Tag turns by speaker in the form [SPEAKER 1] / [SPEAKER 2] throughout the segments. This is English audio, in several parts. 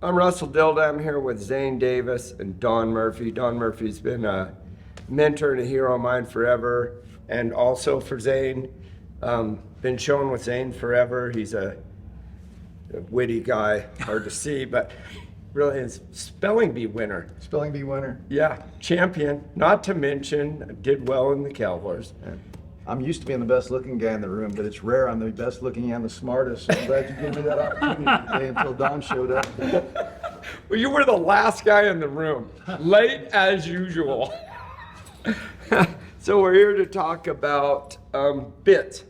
[SPEAKER 1] I'm Russell Dilday. I'm here with Zane Davis and Don Murphy. Don Murphy's been a mentor and a hero of mine forever, and also for Zane. Been showing with Zane forever. He's a witty guy, hard to see, but really is spelling bee winner.
[SPEAKER 2] Spelling bee winner.
[SPEAKER 1] Yeah, champion. Not to mention, did well in the cow horse.
[SPEAKER 2] I'm used to being the best looking guy in the room, but it's rare I'm the best looking and the smartest. So I'm glad you gave me that opportunity today until Don showed up.
[SPEAKER 1] Well, you were the last guy in the room, late as usual. So we're here to talk about bits.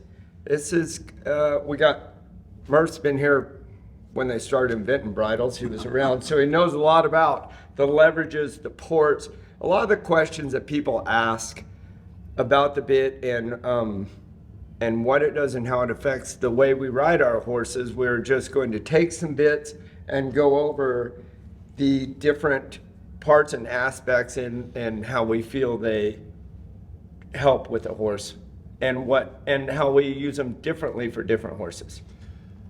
[SPEAKER 1] This is, Murph's been here when they started inventing bridles. He was around, so he knows a lot about the leverages, the ports, a lot of the questions that people ask about the bit and what it does and how it affects the way we ride our horses. We're just going to take some bits and go over the different parts and aspects and how we feel they help with the horse and how we use them differently for different horses.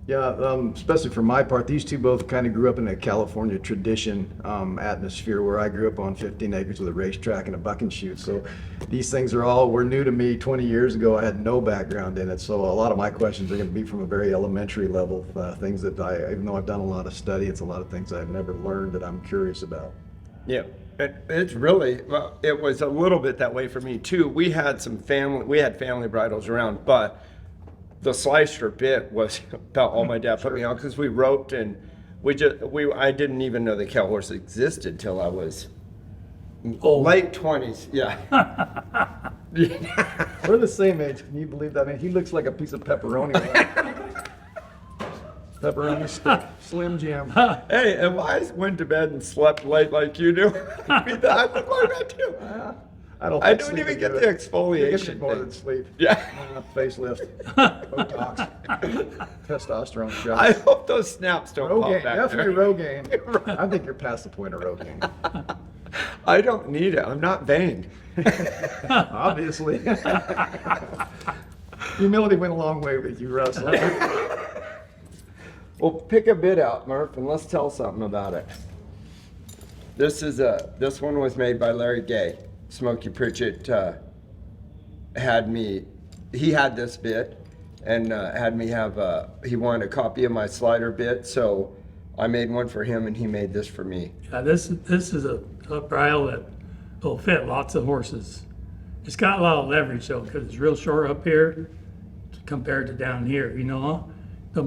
[SPEAKER 2] Yeah, especially for my part, these two both kind of grew up in a California tradition atmosphere where I grew up on 15 acres with a racetrack and a buck and shoot. So these things were new to me 20 years ago. I had no background in it. So a lot of my questions are going to be from a very elementary level, things that even though I've done a lot of study, it's a lot of things I've never learned that I'm curious about.
[SPEAKER 1] Yeah, it's really, well, it was a little bit that way for me too. We had family bridles around, but the slicer bit was about all my dad put me on because we roped and I didn't even know the cow horse existed till I was late 20s. Yeah.
[SPEAKER 2] We're the same age. Can you believe that? I mean, he looks like a piece of pepperoni. Pepperoni stick, Slim Jim.
[SPEAKER 1] Hey, if I went to bed and slept late like you do, I look like that too. I don't even get the exfoliation.
[SPEAKER 2] Get more than sleep.
[SPEAKER 1] Yeah.
[SPEAKER 2] Facelift, Botox, testosterone shots.
[SPEAKER 1] I hope those snaps don't
[SPEAKER 2] Rogaine,
[SPEAKER 1] pop back
[SPEAKER 2] definitely
[SPEAKER 1] there.
[SPEAKER 2] Rogaine. I think you're past the point of Rogaine.
[SPEAKER 1] I don't need it. I'm not vain.
[SPEAKER 2] Obviously. Humility went a long way with you, Russell.
[SPEAKER 1] Well, pick a bit out, Murph, and let's tell something about it. This one was made by Larry Gay. Smokey Pritchett he had this bit and had me have, he wanted a copy of my slider bit, so I made one for him and he made this for me.
[SPEAKER 3] Yeah, this is a bridle that will fit lots of horses. It's got a lot of leverage though, because it's real short up here compared to down here, you know? The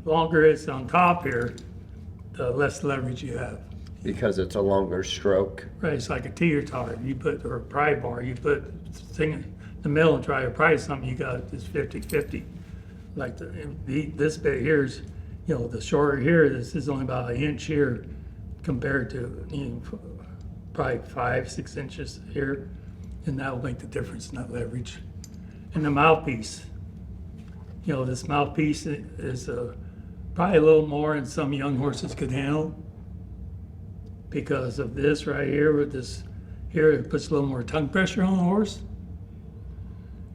[SPEAKER 3] longer it's on top here, the less leverage you have.
[SPEAKER 1] Because it's a longer stroke.
[SPEAKER 3] Right, it's like a teeter totter. Or a pry bar. You put thing in the middle and try to pry something, you got this 50-50. Like this bit here is, the shorter here, this is only about an inch here compared to probably 5-6 inches here. And that will make the difference in that leverage. And the mouthpiece. This mouthpiece is probably a little more than some young horses could handle. Because of this right here, with this here, it puts a little more tongue pressure on the horse.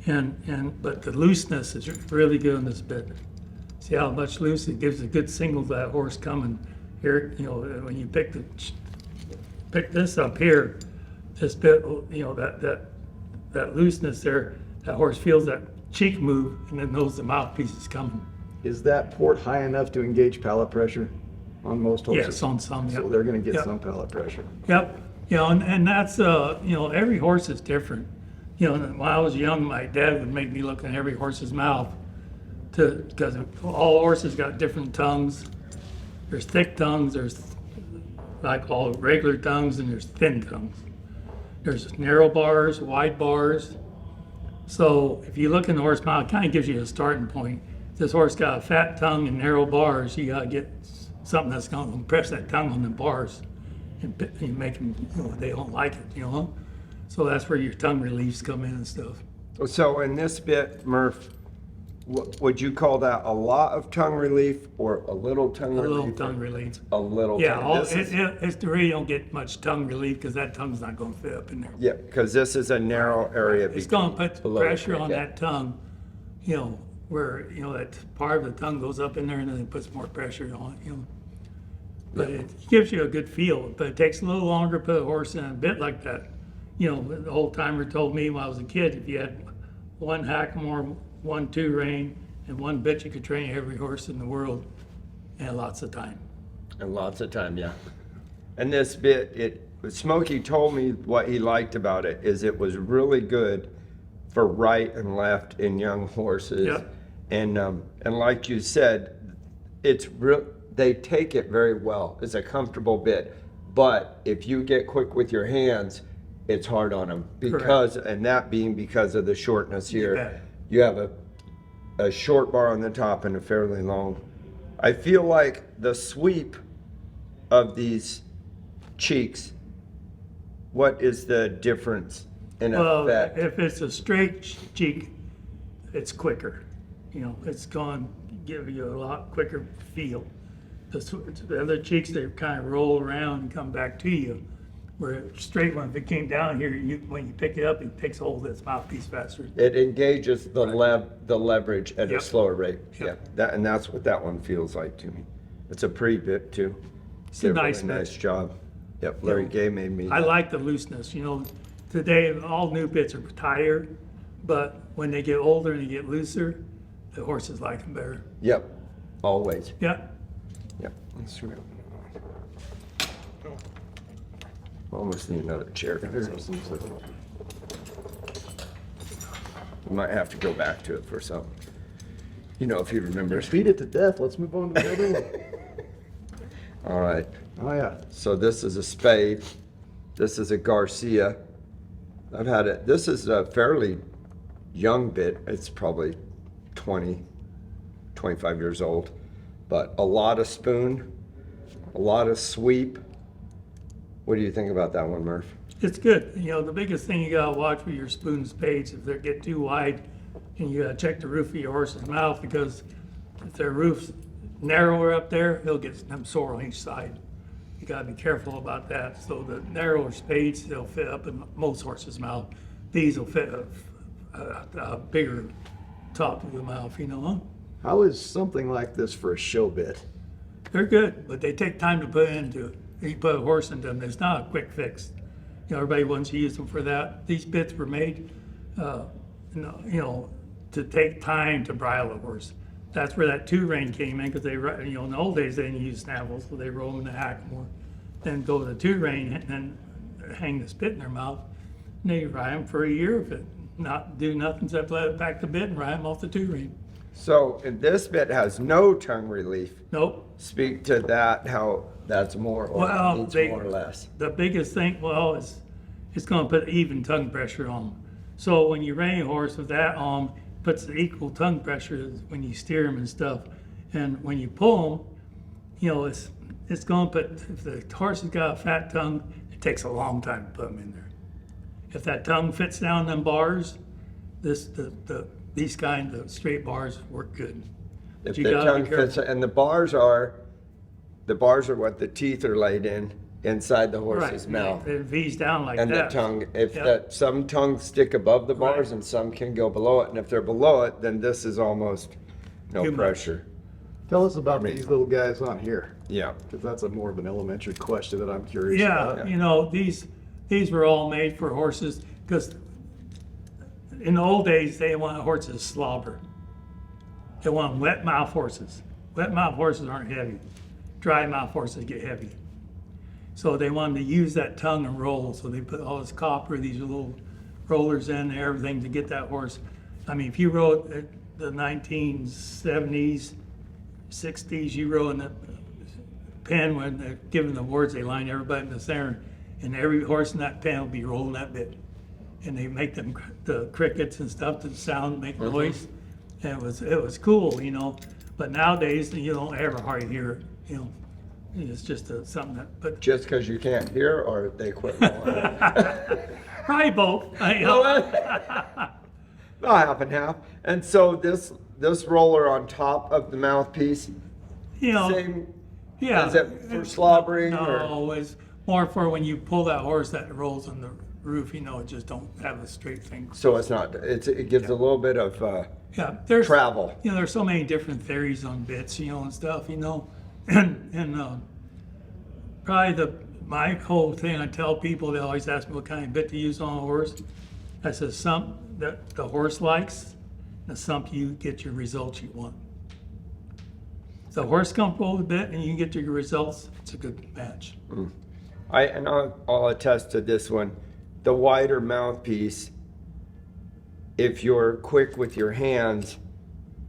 [SPEAKER 3] But the looseness is really good in this bit. See how much loose it gives a good signal to that horse coming here. When you pick this up here, this bit, that looseness there, that horse feels that cheek move and then knows the mouthpiece is coming.
[SPEAKER 2] Is that port high enough to engage palate pressure on most horses?
[SPEAKER 3] Yes, on some. Yep.
[SPEAKER 2] So they're going to get
[SPEAKER 3] Yep.
[SPEAKER 2] some palate pressure.
[SPEAKER 3] Yep. And that's every horse is different. When I was young, my dad would make me look in every horse's mouth because all horses got different tongues. There's thick tongues, there's like all regular tongues, and there's thin tongues. There's narrow bars, wide bars. So if you look in the horse's mouth, it kind of gives you a starting point. If this horse got a fat tongue and narrow bars, you got to get something that's going to press that tongue on the bars and make them, they don't like it, So that's where your tongue reliefs come in and stuff.
[SPEAKER 1] So in this bit, Murph, would you call that a lot of tongue relief or a little tongue relief?
[SPEAKER 3] A little tongue relief.
[SPEAKER 1] A little
[SPEAKER 3] Yeah,
[SPEAKER 1] tongue.
[SPEAKER 3] it really don't get much tongue relief because that tongue's not going to fit up in there.
[SPEAKER 1] Yeah, because this is a narrow area.
[SPEAKER 3] It's going to put
[SPEAKER 1] below
[SPEAKER 3] pressure
[SPEAKER 1] the
[SPEAKER 3] on
[SPEAKER 1] cricket.
[SPEAKER 3] that tongue, where, that part of the tongue goes up in there and then it puts more pressure on it, But it gives you a good feel, but it takes a little longer to put a horse in a bit like that. You know, the old timer told me when I was a kid, if you had one Hackamore, one 2-rein, and one bit, you could train every horse in the world in lots of time.
[SPEAKER 1] And lots of time, yeah. And this bit, Smokey told me what he liked about it is it was really good for right and left in young horses.
[SPEAKER 3] Yep.
[SPEAKER 1] And like you said, it's real. They take it very well. It's a comfortable bit, but if you get quick with your hands, it's hard on them because, and that being because of the shortness here. You have a short bar on the top and a fairly long. I feel like the sweep of these cheeks, what is the difference in effect?
[SPEAKER 3] If it's a straight cheek, it's quicker. You know, it's going to give you a lot quicker feel. The other cheeks, they kind of roll around and come back to you. Where a straight one, if it came down here, when you pick it up, it takes a hold of its mouthpiece faster.
[SPEAKER 1] It engages the leverage at a slower rate.
[SPEAKER 3] Yep.
[SPEAKER 1] Yeah, and that's what that one feels like to me. It's a pretty bit too.
[SPEAKER 3] It's a nice bit.
[SPEAKER 1] Nice job. Yep, Larry Gay made me.
[SPEAKER 3] I like the looseness. You know, today all new bits are tighter, but when they get older and they get looser, the horses like them better.
[SPEAKER 1] Yep, always.
[SPEAKER 3] Yeah.
[SPEAKER 1] Yep. Let's real. Almost need another chair. We might have to go back to it for some. You know, if you remember.
[SPEAKER 2] Beat it to death. Let's move on to the other one.
[SPEAKER 1] All right.
[SPEAKER 2] Oh yeah.
[SPEAKER 1] So this is a Spade. This is a Garcia. I've had it. This is a fairly young bit. It's probably 20, 25 years old. But a lot of spoon, a lot of sweep. What do you think about that one, Murph?
[SPEAKER 3] It's good. You know, the biggest thing you gotta watch with your spoon spades, if they get too wide, and you gotta check the roof of your horse's mouth, because if their roof's narrower up there, he'll get them sore on each side. You gotta be careful about that. So the narrower spades, they'll fit up in most horses' mouth. These will fit a bigger top of the mouth, you know?
[SPEAKER 2] How is something like this for a show bit?
[SPEAKER 3] They're good, but they take time to put into it. You put a horse into them, it's not a quick fix. You know, everybody wants to use them for that. These bits were made, you know, to take time to bridle a horse. That's where that 2-rein came in, because they, you know, in the old days they didn't use snaffles, so they roll them in the Hackamore. Then go to the 2-rein and then hang the spit in their mouth. And they ride them for a year if it not do nothing except let it back the bit and ride them off the 2-rein.
[SPEAKER 1] So this bit has no tongue relief.
[SPEAKER 3] Nope.
[SPEAKER 1] Speak to that, how that's more or needs more or less.
[SPEAKER 3] The biggest thing, is it's going to put even tongue pressure on them. So when you rein a horse with that on, it puts the equal tongue pressure when you steer them and stuff. And when you pull them, you know, it's going to put, if the horse has got a fat tongue, it takes a long time to put them in there. If that tongue fits down them bars, these kind of straight bars work good.
[SPEAKER 1] If the tongue fits, and the bars are what the teeth are laid in inside the horse's mouth.
[SPEAKER 3] It V's down like
[SPEAKER 1] and
[SPEAKER 3] that.
[SPEAKER 1] The tongue, some tongues stick above the bars and some can go below it. And if they're below it, then this is almost no pressure.
[SPEAKER 2] Tell us about these little guys on here.
[SPEAKER 1] Yeah.
[SPEAKER 2] Because that's a more of an elementary question that I'm curious
[SPEAKER 3] Yeah,
[SPEAKER 2] about.
[SPEAKER 3] you know, these were all made for horses, because in the old days, they wanted horses to slobber. They want wet mouth horses. Wet mouth horses aren't heavy. Dry mouth horses get heavy. So they wanted to use that tongue and roll. So they put all this copper, these little rollers in there, everything to get that horse. I mean, if you rode the 1970s, 60s, you rode in the pen when they're giving the awards, they line everybody in the center, and every horse in that pen will be rolling that bit. And they make them the crickets and stuff to sound, make noise. And it was cool, you know. But nowadays, you don't ever hardly hear it, you know. It's just something that, but
[SPEAKER 1] Just because you can't hear, or they quit rolling?
[SPEAKER 3] probably both.
[SPEAKER 1] Half and half. And so this roller on top of the mouthpiece,
[SPEAKER 3] You know,
[SPEAKER 1] same.
[SPEAKER 3] yeah.
[SPEAKER 1] Is it for slobbering?
[SPEAKER 3] No, it's more for when you pull that horse that rolls on the roof, you know, it just don't have a straight thing.
[SPEAKER 1] So it's not. It gives a little bit of
[SPEAKER 3] Yeah, there's
[SPEAKER 1] travel.
[SPEAKER 3] You know, there's so many different theories on bits, you know, and stuff, you know, and my whole thing, I tell people, they always ask me what kind of bit to use on a horse. I said, some that the horse likes, and some you get your results you want. If the horse comfortable with the bit and you can get your results, it's a good match.
[SPEAKER 1] I'll attest to this one. The wider mouthpiece, if you're quick with your hands,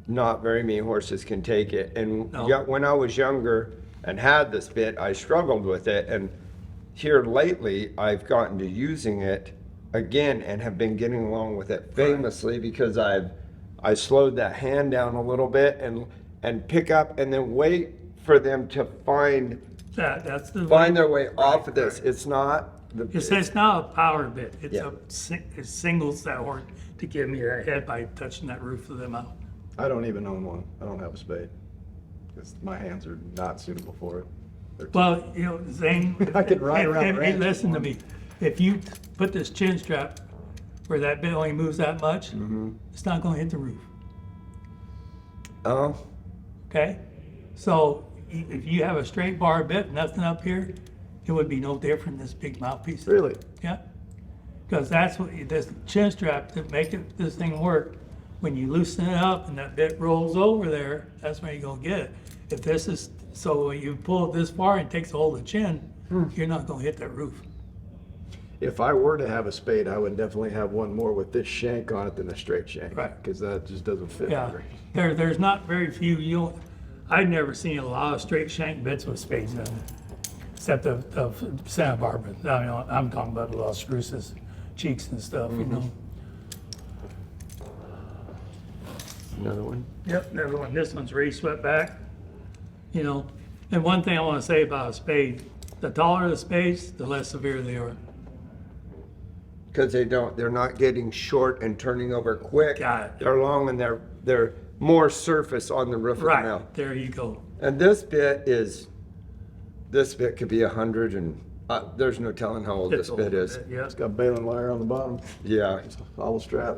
[SPEAKER 1] not very many horses can take it. And
[SPEAKER 3] No.
[SPEAKER 1] when I was younger and had this bit, I struggled with it. And here lately, I've gotten to using it again and have been getting along with it famously because I slowed that hand down a little bit and pick up and then wait for them to find
[SPEAKER 3] That's the
[SPEAKER 1] their way off of this. It's not the
[SPEAKER 3] It's not a power bit. It's
[SPEAKER 1] Yeah.
[SPEAKER 3] it singles that horse to give me your head by touching that roof of the mouth.
[SPEAKER 2] I don't even own one. I don't have a spade. 'Cause my hands are not suitable for it. They're too-
[SPEAKER 3] Well, Zane,
[SPEAKER 2] I could ride around the
[SPEAKER 3] hey,
[SPEAKER 2] ranch
[SPEAKER 3] listen to
[SPEAKER 2] with
[SPEAKER 3] me. If you put this chin strap where that bit only moves that much, it's not gonna hit the roof,
[SPEAKER 1] Oh,
[SPEAKER 3] okay? So if you have a straight bar bit, nothing up here, it would be no different than this big mouthpiece.
[SPEAKER 2] Really?
[SPEAKER 3] Yeah, because that's what, this chin strap to make this thing work. When you loosen it up and that bit rolls over there, that's when you're gonna get it. If this is, so when you pull it this far and it takes a hold of the chin, you're not gonna hit that roof.
[SPEAKER 2] If I were to have a spade, I would definitely have one more with this shank on it than a straight shank.
[SPEAKER 3] Right.
[SPEAKER 2] Because that just doesn't fit.
[SPEAKER 3] Yeah,
[SPEAKER 2] very-
[SPEAKER 3] there's not very few, I've never seen a lot of straight shank bits with spades in it, except of Santa Barbara. I'm talking about Las Cruces, cheeks and stuff,
[SPEAKER 1] another one.
[SPEAKER 3] Yep, another one. This one's raised swept back, And one thing I want to say about a spade, the taller the spades, the less severe they are.
[SPEAKER 1] Because they're not getting short and turning over quick.
[SPEAKER 3] Got it.
[SPEAKER 1] They're long and they're more surface on the roof of the mouth.
[SPEAKER 3] Right, there you go.
[SPEAKER 1] And this bit could be 100 and there's no telling how old
[SPEAKER 3] It's
[SPEAKER 1] this bit
[SPEAKER 3] a
[SPEAKER 1] is.
[SPEAKER 3] little bit, yeah.
[SPEAKER 2] It's got baling wire on the bottom.
[SPEAKER 1] Yeah,
[SPEAKER 2] It's a hollow strap.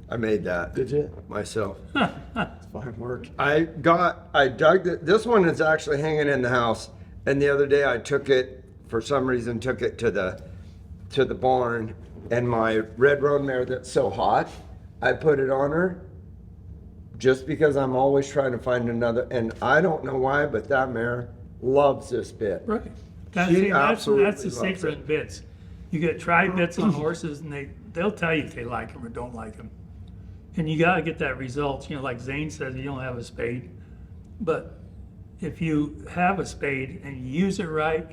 [SPEAKER 1] I made that
[SPEAKER 2] Did you?
[SPEAKER 1] myself.
[SPEAKER 2] It's fine work.
[SPEAKER 1] I dug it. This one is actually hanging in the house. And the other day I took it, for some reason, took it to the barn, and my red roan mare that's so hot, I put it on her just because I'm always trying to find another, and I don't know why, but that mare loves this bit.
[SPEAKER 3] Right.
[SPEAKER 1] She
[SPEAKER 3] That's
[SPEAKER 1] absolutely
[SPEAKER 3] the
[SPEAKER 1] loves
[SPEAKER 3] secret in bits. You get try bits on horses and they'll tell you if they like them or don't like them. And you gotta get that result. Like Zane says, you don't have a spade. But if you have a spade and you use it right,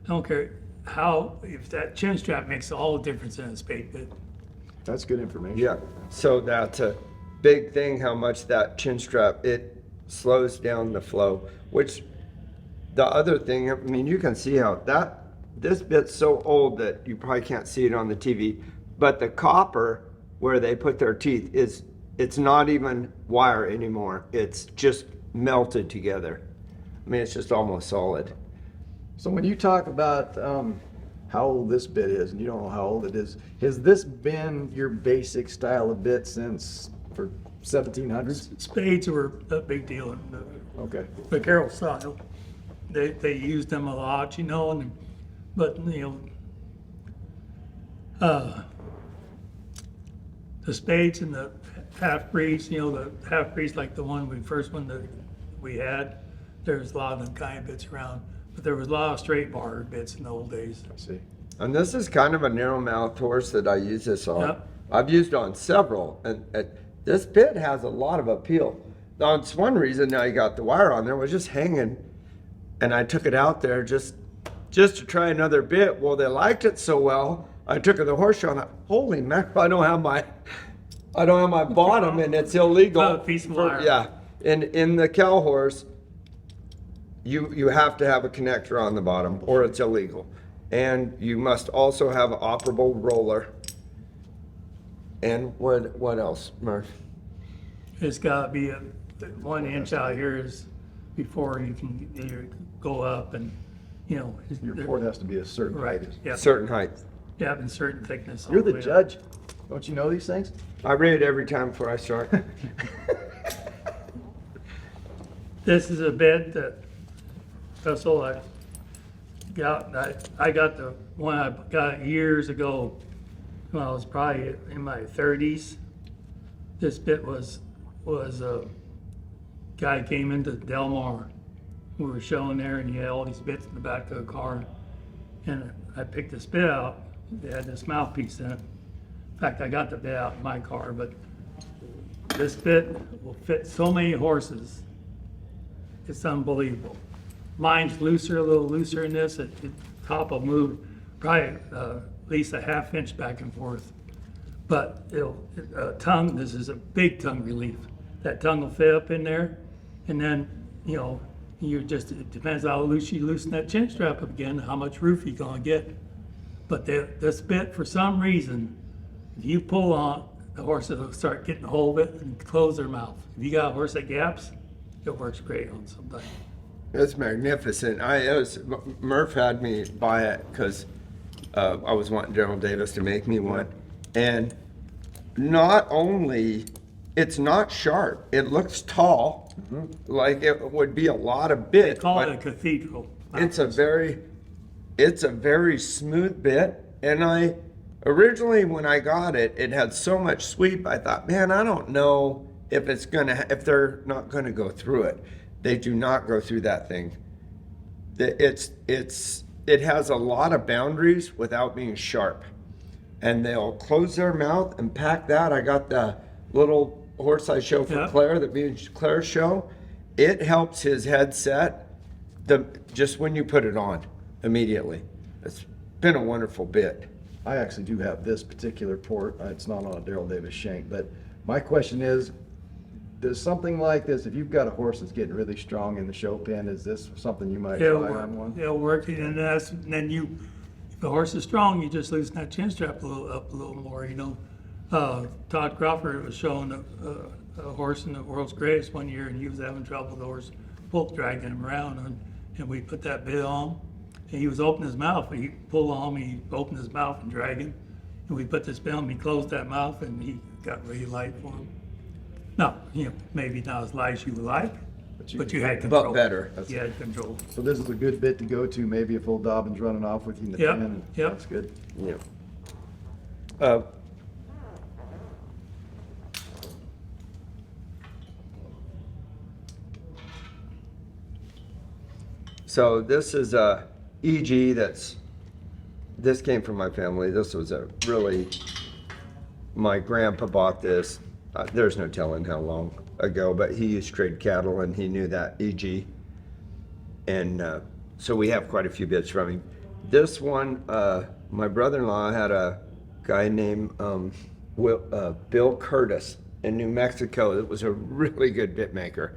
[SPEAKER 3] I don't care if that chin strap makes all the difference in a spade bit.
[SPEAKER 2] That's good information.
[SPEAKER 1] Yeah, so that's a big thing, how much that chin strap, it slows down the flow, which the other thing, I mean, you can see how this bit's so old that you probably can't see it on the TV, but the copper where they put their teeth it's not even wire anymore. It's just melted together. I mean, it's just almost solid.
[SPEAKER 2] So when you talk about how old this bit is, and you don't know how old it is, has this been your basic style of bit since for 1700s?
[SPEAKER 3] Spades were a big deal in
[SPEAKER 2] Okay.
[SPEAKER 3] the Carroll style. They used them a lot, the spades and the half breeds, the half breeds like the first one that we had, there's a lot of them kind of bits around, but there was a lot of straight bar bits in the old days.
[SPEAKER 2] I see.
[SPEAKER 1] And this is kind of a narrow-mouthed horse that I use this on.
[SPEAKER 3] Yep.
[SPEAKER 1] I've used on several, and this bit has a lot of appeal. That's one reason I got the wire on there, was just hanging, and I took it out there just to try another bit. Well, they liked it so well, I took it to the horse show, and holy mackerel, I don't have my bottom, and it's illegal.
[SPEAKER 3] Oh, a piece of wire.
[SPEAKER 1] Yeah, in the cow horse, you have to have a connector on the bottom, or it's illegal. And you must also have an operable roller. And what else, Murph?
[SPEAKER 3] It's gotta be 1 inch out here is before you can either go up and,
[SPEAKER 2] Your port has to be a certain
[SPEAKER 3] Right,
[SPEAKER 2] height.
[SPEAKER 3] yeah,
[SPEAKER 1] Certain height.
[SPEAKER 3] yeah, and certain thickness. all
[SPEAKER 2] You're the
[SPEAKER 3] way up.
[SPEAKER 2] judge. Don't you know these things?
[SPEAKER 1] I read it every time before I start.
[SPEAKER 3] This is a bed that Russell, I got the one I got years ago when I was probably in my 30s. This bit was a guy came into Del Mar. We were showing there, and he had all these bits in the back of the car. And I picked this bit out. They had this mouthpiece in it. In fact, I got the bit out in my car, but this bit will fit so many horses. It's unbelievable. Mine's looser, a little looser in this. The top will move probably at least a half inch back and forth. But tongue, this is a big tongue relief. That tongue will fit up in there, and then, it depends how loose you loosen that chin strap up again, how much roof you're gonna get. But this bit, for some reason, if you pull on, the horses will start getting a hold of it and close their mouth. If you got a horse that gaps, it works great on somebody.
[SPEAKER 1] It's magnificent. Murph had me buy it because I was wanting General Davis to make me one. And not only, it's not sharp, it looks tall, like it would be a lot of bit.
[SPEAKER 3] Call it
[SPEAKER 1] but
[SPEAKER 3] a cathedral.
[SPEAKER 1] it's a very smooth bit. And originally when I got it, it had so much sweep, I thought, man, I don't know if they're not gonna go through it. They do not go through that thing. It has a lot of boundaries without being sharp. And they'll close their mouth and pack that. I got the little horse I show for Claire, that me and Claire show. It helps his head set just when you put it on immediately. It's been a wonderful bit.
[SPEAKER 2] I actually do have this particular port. It's not on a Darrell Davis shank, but my question is, does something like this, if you've got a horse that's getting really strong in the show pen, is this something you might try on one?
[SPEAKER 3] It'll work, and then if the horse is strong, you just loosen that chin strap up a little more, Todd Crawford was showing a horse in the World's Greatest one year, and he was having trouble with the horse both dragging him around, and we put that bit on, and he was opening his mouth. He pulled on him, he opened his mouth and dragged him, and we put this bit on him, he closed that mouth, and he got really light for him. No, maybe not as light as you would like, but you had control.
[SPEAKER 1] But better.
[SPEAKER 3] You had control.
[SPEAKER 2] So this is a good bit to go to, maybe if old Dobbin's running off with you in the pen. And
[SPEAKER 3] Yep.
[SPEAKER 2] That's good.
[SPEAKER 1] Yeah. So this is a EG this came from my family. This was my grandpa bought this. There's no telling how long ago, but he used to trade cattle and he knew that EG. And so we have quite a few bits from him. This one, my brother-in-law had a guy named Bill Curtis in New Mexico that was a really good bit maker.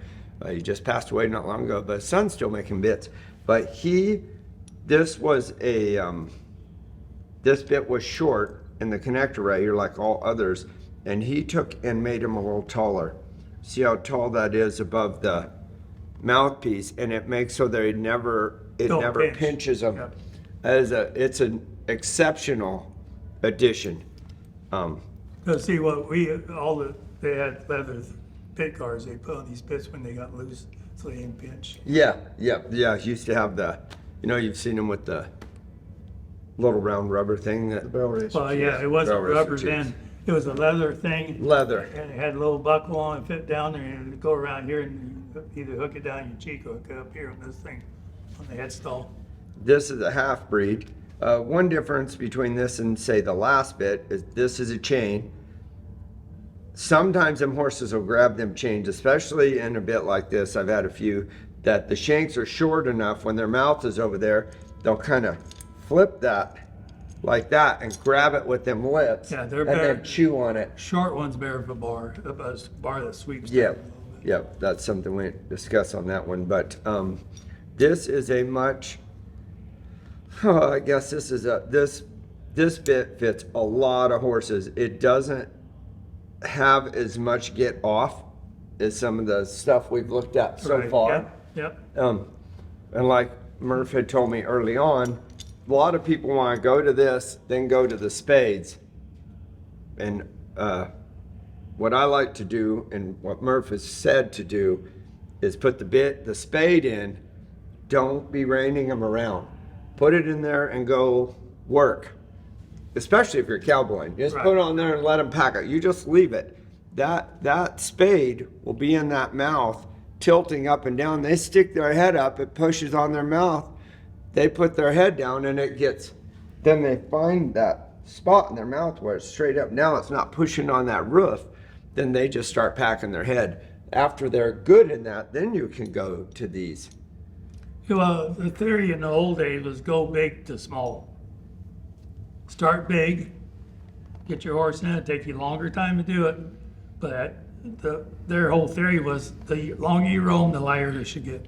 [SPEAKER 1] He just passed away not long ago, but his son's still making bits. But this bit was short in the connector right here, like all others, and he took and made him a little taller. See how tall that is above the mouthpiece, and it makes so that it never pinches them. Yep. It's an exceptional addition.
[SPEAKER 3] See what they had leather pit cars they put on these pits when they got loose so they didn't pinch.
[SPEAKER 1] Yeah. Used to have you've seen them with the little round rubber thing.
[SPEAKER 2] The barrel racer.
[SPEAKER 3] Well, yeah, it wasn't
[SPEAKER 1] Barrel racer
[SPEAKER 3] rubber
[SPEAKER 1] tubes.
[SPEAKER 3] then. It was a leather thing.
[SPEAKER 1] Leather.
[SPEAKER 3] And it had a little buckle on it, fit down there, and it'd go around here and you either hook it down your cheek or hook it up here on this thing, on the headstall.
[SPEAKER 1] This is a half breed. One difference between this and say the last bit is this is a chain. Sometimes them horses will grab them chains, especially in a bit like this. I've had a few that the shanks are short enough when their mouth is over there, they'll kind of flip that like that and grab it with them lips.
[SPEAKER 3] Yeah, they're
[SPEAKER 1] and
[SPEAKER 3] better.
[SPEAKER 1] then chew on it.
[SPEAKER 3] Short one's better of a bar that sweeps down
[SPEAKER 1] Yeah,
[SPEAKER 3] a little bit.
[SPEAKER 1] yeah, that's something we discuss on that one. But this is a much, I guess this bit fits a lot of horses. It doesn't have as much get off as some of the stuff we've looked at so
[SPEAKER 3] Right,
[SPEAKER 1] far.
[SPEAKER 3] Yep.
[SPEAKER 1] And like Murph had told me early on, a lot of people want to go to this, then go to the Spades. And what I like to do, and what Murph has said to do, is put the Spade in. Don't be reining them around. put it in there and go work. Especially if you're cowboying. Just
[SPEAKER 3] Right.
[SPEAKER 1] put it on there and let them pack it. You just leave it. That spade will be in that mouth, tilting up and down. They stick their head up, it pushes on their mouth. They put their head down and it gets, then they find that spot in their mouth where it's straight up. Now it's not pushing on that roof. Then they just start packing their head. After they're good in that, then you can go to these.
[SPEAKER 3] Well, the theory in the old days was go big to small. Start big, get your horse in it, take you a longer time to do it. But their whole theory was the longer you roam, the lighter it should get.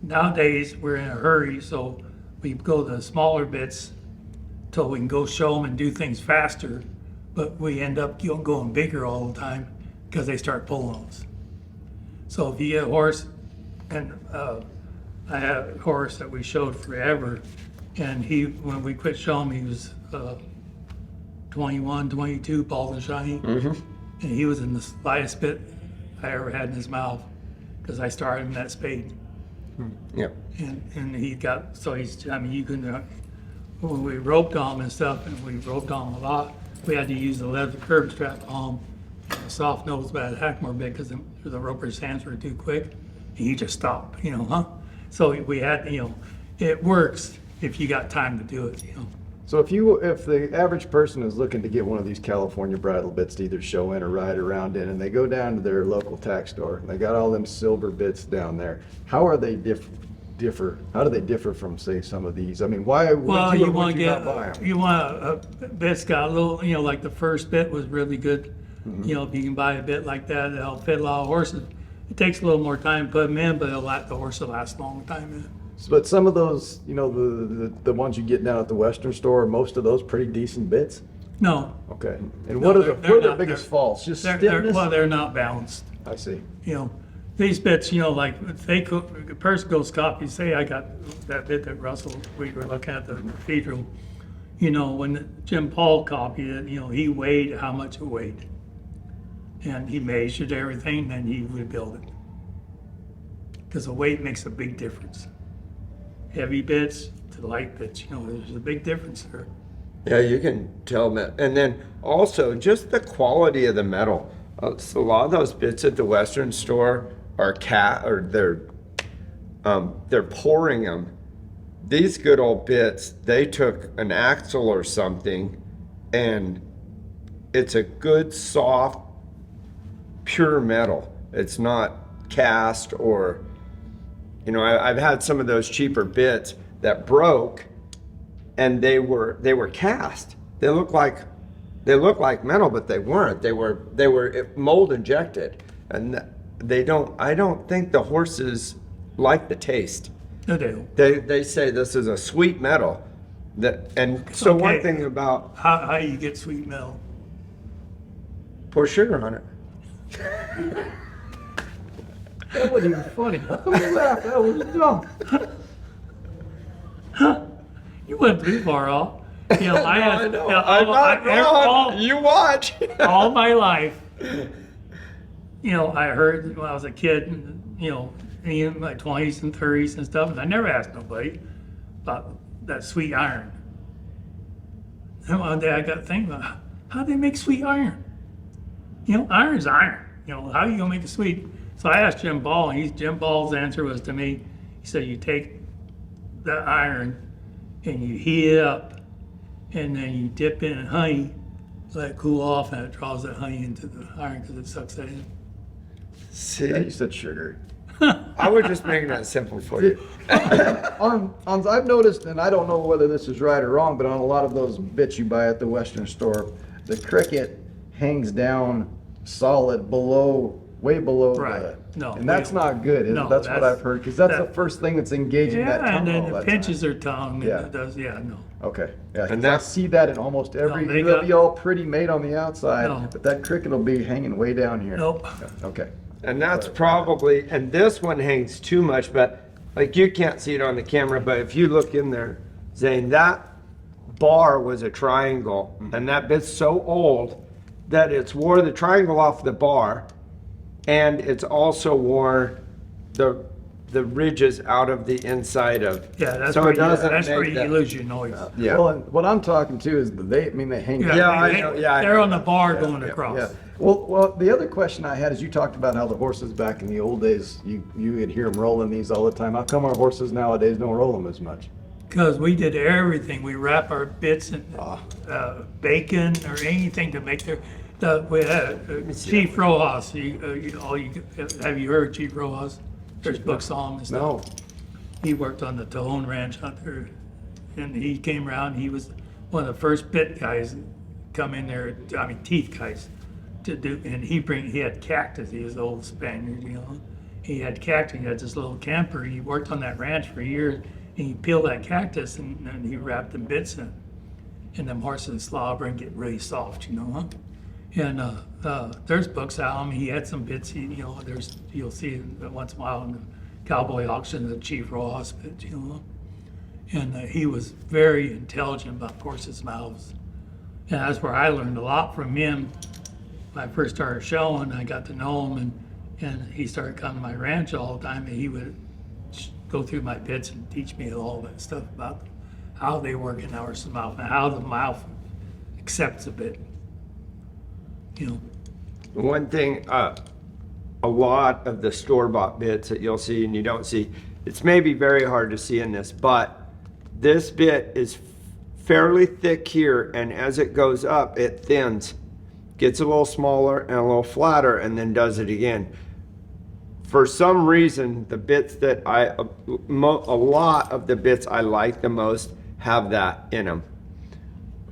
[SPEAKER 3] Nowadays, we're in a hurry, so we go to the smaller bits till we can go show them and do things faster. But we end up going bigger all the time because they start pulling us. So if you get a horse, and I had a horse that we showed forever, and when we quit showing him, he was 21, 22, bald and shiny. And he was in the slightest bit I ever had in his mouth because I started him that Spade.
[SPEAKER 1] Yep.
[SPEAKER 3] And he got, so he's, I mean, you can, when we roped on him and stuff, and we roped on him a lot, we had to use the leather curb strap on him, a soft nose bad hack more big because the roper's hands were too quick. And he just stopped, So we had, it works if you got time to do it,
[SPEAKER 2] So if the average person is looking to get one of these California bridle bits to either show in or ride around in, and they go down to their local tack store, and they got all them silver bits down there, how are they differ? How do they differ from, say, some of these? I mean, why
[SPEAKER 3] Well,
[SPEAKER 2] would
[SPEAKER 3] you
[SPEAKER 2] you
[SPEAKER 3] want to
[SPEAKER 2] not buy
[SPEAKER 3] get,
[SPEAKER 2] them?
[SPEAKER 3] you want a bit's got a little, like the first bit was really good. If you can buy a bit like that, it'll fit a lot of horses. It takes a little more time to put them in, but the horse will last a long time in.
[SPEAKER 2] But some of those, the ones you get down at the Western store, most of those pretty decent bits.
[SPEAKER 3] No,
[SPEAKER 2] Okay. And
[SPEAKER 3] No,
[SPEAKER 2] what are
[SPEAKER 3] they're
[SPEAKER 2] their
[SPEAKER 3] not.
[SPEAKER 2] biggest faults? Just
[SPEAKER 3] they're,
[SPEAKER 2] stiffness?
[SPEAKER 3] well, they're not balanced.
[SPEAKER 2] I see.
[SPEAKER 3] These bits, like if a person goes copy, say I got that bit that Russell, we were looking at the cathedral, when Jim Paul copied it, he weighed how much it weighed. And he measured everything, then he would build it. Because the weight makes a big difference. Heavy bits to light bits, there's a big difference there.
[SPEAKER 1] Yeah, you can tell that. And then also just the quality of the metal. So a lot of those bits at the Western store are they're pouring them. These good old bits, they took an axle or something, and it's a good, soft, pure metal. It's not cast or, I've had some of those cheaper bits that broke, and they were cast. They look like metal, but they weren't. They were mold injected, and I don't think the horses like the taste.
[SPEAKER 3] No, they don't.
[SPEAKER 1] They say this is a sweet metal. So one
[SPEAKER 3] Okay.
[SPEAKER 1] thing about
[SPEAKER 3] How you get sweet metal?
[SPEAKER 1] pour sugar on it.
[SPEAKER 2] That wasn't even funny. How come you laughed? That was dumb.
[SPEAKER 3] You went too far off. I had,
[SPEAKER 1] I know. I'm not wrong. You watch.
[SPEAKER 3] all my life, I heard when I was a kid, in my 20s and 30s and stuff, and I never asked nobody about that sweet iron. And one day I got thinking about how they make sweet iron. Iron's iron. How are you gonna make it sweet? So I asked Jim Ball, and Jim Ball's answer was to me, he said, you take the iron and you heat it up, and then you dip it in honey, let it cool off, and it draws that honey into the iron because it sucks that in.
[SPEAKER 1] See,
[SPEAKER 2] Yeah, you said sugar.
[SPEAKER 1] I was just making that simple for you.
[SPEAKER 2] I've noticed, and I don't know whether this is right or wrong, but on a lot of those bits you buy at the Western store, the cricket hangs down solid way below
[SPEAKER 3] Right. No,
[SPEAKER 2] and that's
[SPEAKER 3] we-
[SPEAKER 2] not good.
[SPEAKER 3] no,
[SPEAKER 2] That's what
[SPEAKER 3] that's-
[SPEAKER 2] I've heard, because that's
[SPEAKER 3] that-
[SPEAKER 2] the first thing that's engaging that
[SPEAKER 3] Yeah,
[SPEAKER 2] tongue
[SPEAKER 3] and then
[SPEAKER 2] all
[SPEAKER 3] it
[SPEAKER 2] that
[SPEAKER 3] pinches
[SPEAKER 2] time.
[SPEAKER 3] their tongue,
[SPEAKER 2] Yeah.
[SPEAKER 3] and it does, no.
[SPEAKER 2] Okay, yeah,
[SPEAKER 1] And
[SPEAKER 2] and I
[SPEAKER 1] that's-
[SPEAKER 2] see that in almost every,
[SPEAKER 3] they
[SPEAKER 2] it'll
[SPEAKER 3] got-
[SPEAKER 2] be all pretty made on the outside,
[SPEAKER 3] No.
[SPEAKER 2] but that cricket will be hanging way down here.
[SPEAKER 3] Nope.
[SPEAKER 2] Okay.
[SPEAKER 1] And that's probably, and this one hangs too much, but like you can't see it on the camera, but if you look in there, Zane, that bar was a triangle, and that bit's so old that it's wore the triangle off the bar, and it's also wore the the ridges out of the inside of.
[SPEAKER 3] Yeah, that's
[SPEAKER 1] so
[SPEAKER 3] where,
[SPEAKER 1] it doesn't
[SPEAKER 3] that's where
[SPEAKER 1] make
[SPEAKER 3] you
[SPEAKER 1] that.
[SPEAKER 3] lose your noise.
[SPEAKER 1] Yeah.
[SPEAKER 2] Well, and what I'm talking to is they hang.
[SPEAKER 1] Yeah, I know, yeah, I
[SPEAKER 3] They're
[SPEAKER 1] know.
[SPEAKER 3] on the bar going across.
[SPEAKER 2] Yeah. Well, the other question I had is you talked about how the horses back in the old days, you would hear them rolling these all the time. How come our horses nowadays don't roll them as much?
[SPEAKER 3] Because we did everything. We wrap our bits in bacon or anything to make we had Chief Rojas. Have you heard of Chief Rojas? There's books on him and stuff.
[SPEAKER 2] No.
[SPEAKER 3] He worked on the Tejon Ranch out there, and he came around. He was one of the first bit guys come in there. I mean, teeth guys to do. And he had cactus. He was an old Spaniard, you know. He had cactus. He had this little camper. He worked on that ranch for years. And he peeled that cactus and he wrapped the bits in, and them horses slobber and get really soft, you know. Huh? And there's books out. I mean, he had some bits. You'll see it once in a while in the cowboy auction, the Chief Rojas bit, you know. And he was very intelligent about horses' mouths, and that's where I learned a lot from him. When I first started showing, I got to know him, and he started coming to my ranch all the time, and he would go through my bits and teach me all that stuff about how they work in the horse's mouth and how the mouth accepts a bit. You know.
[SPEAKER 1] One thing, a lot of the store-bought bits that you'll see and you don't see, it's maybe very hard to see in this, but this bit is fairly thick here, and as it goes up, it thins, gets a little smaller and a little flatter, and then does it again. For some reason, the bits that a lot of the bits I like the most have that in them.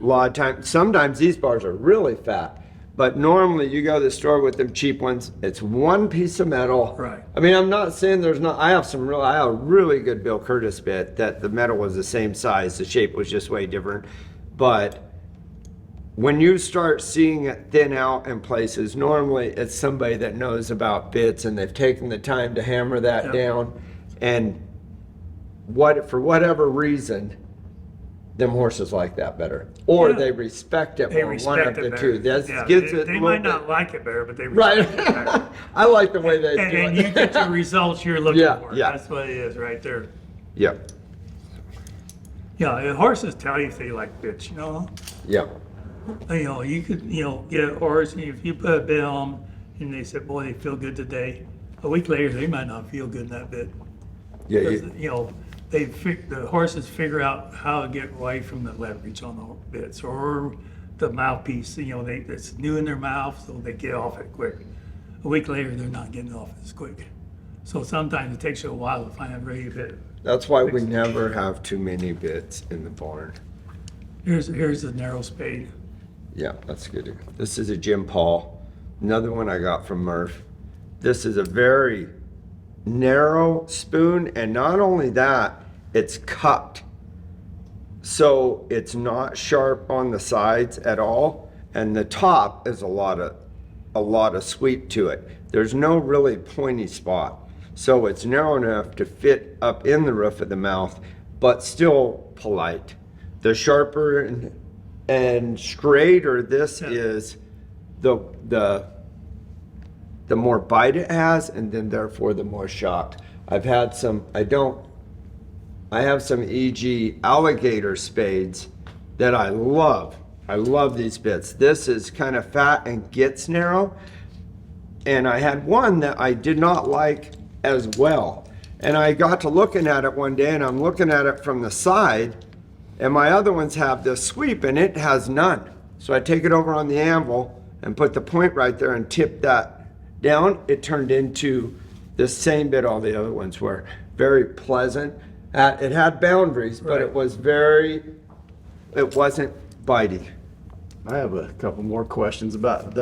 [SPEAKER 1] A lot of times, sometimes these bars are really fat, but normally you go to the store with them cheap ones, it's one piece of metal.
[SPEAKER 3] Right.
[SPEAKER 1] I mean, I'm not saying there's not, I have a really good Bill Curtis bit that the metal was the same size, the shape was just way different. But when you start seeing it thin out in places, normally it's somebody that knows about bits and they've taken the time to hammer that
[SPEAKER 3] Yep.
[SPEAKER 1] down. And for whatever reason, them horses like that better. Or
[SPEAKER 3] Yeah.
[SPEAKER 1] they respect it
[SPEAKER 3] They
[SPEAKER 1] more,
[SPEAKER 3] respect
[SPEAKER 1] one of
[SPEAKER 3] it
[SPEAKER 1] the
[SPEAKER 3] better.
[SPEAKER 1] two. That
[SPEAKER 3] Yeah,
[SPEAKER 1] gets
[SPEAKER 3] they
[SPEAKER 1] it a little
[SPEAKER 3] might
[SPEAKER 1] bit-
[SPEAKER 3] not like it better, but they
[SPEAKER 1] Right.
[SPEAKER 3] respect it better.
[SPEAKER 1] I like the way they do
[SPEAKER 3] And
[SPEAKER 1] it.
[SPEAKER 3] you get the results you're looking
[SPEAKER 1] Yeah,
[SPEAKER 3] for.
[SPEAKER 1] yeah.
[SPEAKER 3] That's what it is right there.
[SPEAKER 1] Yeah,
[SPEAKER 3] Yeah, and horses tell you if they like bits, you know.
[SPEAKER 1] yeah.
[SPEAKER 3] You know, you could, get a horse, and if you put a bit on them, and they said, boy, they feel good today. A week later, they might not feel good in that bit.
[SPEAKER 1] Yeah,
[SPEAKER 3] Because, the horses figure out how to get away from the leverage on the bits or the mouthpiece. It's new in their mouth, so they get off it quick. A week later, they're not getting off as quick. So sometimes it takes you a while to find a ready bit.
[SPEAKER 1] That's why we never have too many bits in the barn.
[SPEAKER 3] Here's a narrow spade.
[SPEAKER 1] Yeah, that's good. This is a Jim Paul, another one I got from Murph. This is a very narrow spoon, and not only that, it's cupped. So it's not sharp on the sides at all, and the top is a lot of sweep to it. There's no really pointy spot. So it's narrow enough to fit up in the roof of the mouth, but still polite. The sharper and straighter this is, the more bite it has, and then therefore the more shocked. I have some EG alligator spades that I love. I love these bits. This is kind of fat and gets narrow. And I had one that I did not like as well. And I got to looking at it one day, and I'm looking at it from the side, and my other ones have this sweep and it has none. So I take it over on the anvil and put the point right there and tip that down. It turned into the same bit all the other ones were. Very pleasant. It had boundaries, but it wasn't bitey.
[SPEAKER 2] I have a couple more questions about